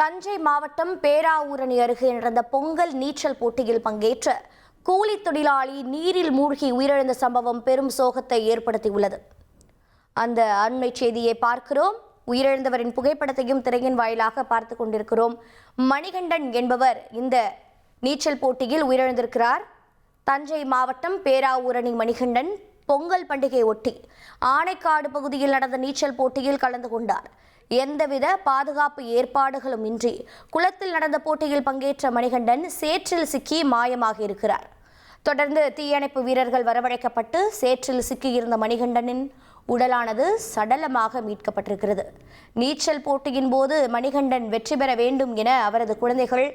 தஞ்சை மாவட்டம் பேராவூரணி அருகே நடந்த பொங்கல் நீச்சல் போட்டியில் பங்கேற்ற கூலி தொழிலாளி நீரில் மூழ்கி உயிரிழந்த சம்பவம் பெரும் சோகத்தை ஏற்படுத்தியுள்ளது. அந்த அண்மை செய்தியை பார்க்கிறோம். உயிரிழந்தவரின் புகைப்படத்தையும் திரையின் வாயிலாக பார்த்து கொண்டிருக்கிறோம். மணிகண்டன் என்பவர் இந்த நீச்சல் போட்டியில் உயிரிழந்திருக்கிறார். தஞ்சை மாவட்டம் பேராவூரணி மணிகண்டன் பொங்கல் பண்டிகை ஒட்டி ஆனைக்காடு பகுதியில் நடந்த நீச்சல் போட்டியில் கலந்து கொண்டார். எந்தவித பாதுகாப்பு ஏற்பாடுகளும் இன்றி குளத்தில் நடந்த போட்டியில் பங்கேற்ற மணிகண்டன் சேற்றில் சிக்கி மாயமாக இருக்கிறார். தொடர்ந்து தீயணைப்பு வீரர்கள் வரவழைக்கப்பட்டு சேற்றில் சிக்கியிருந்த மணிகண்டனின் உடலானது சடலமாக மீட்கப்பட்டிருக்கிறது. நீச்சல் போட்டியின் போது மணிகண்டன் வெற்றி பெற வேண்டும் என அவரது குழந்தைகள்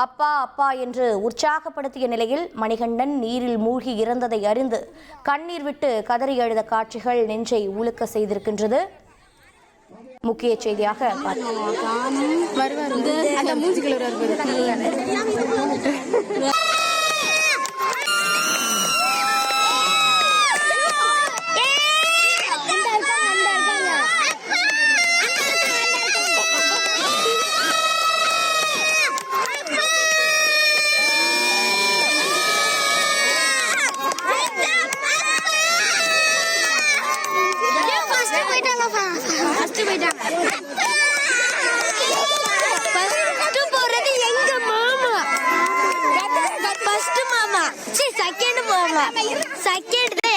அப்பா அப்பா என்று உற்சாகப்படுத்திய நிலையில் மணிகண்டன் நீரில் மூழ்கி இறந்ததை அறிந்து கண்ணீர் விட்டு கதறி எழுத காட்சிகள் நெஞ்சை உலுக்க செய்திருக்கின்றது. முக்கிய செய்தியாக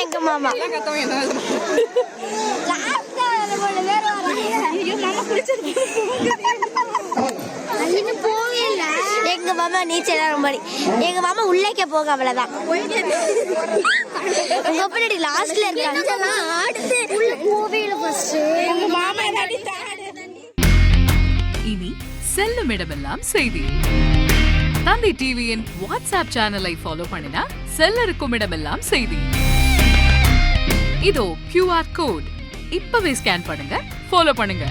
எங்க மாமா எங்க மாமா நீச்சல் ரொம்ப எங்க மாமா உள்ளேக்க போக அவ்வளவுதான். லாஸ்ட்ல இனி செல்லும் இடமெல்லாம் செய்தி. தந்தை டிவியின் வாட்ஸ்அப் சேனலை ஃபாலோ பண்ணினா செல்லருக்கும் இடமெல்லாம் செய்தி. இதோ QR கோட் இப்பவே ஸ்கேன் பண்ணுங்க, ஃபாலோ பண்ணுங்க.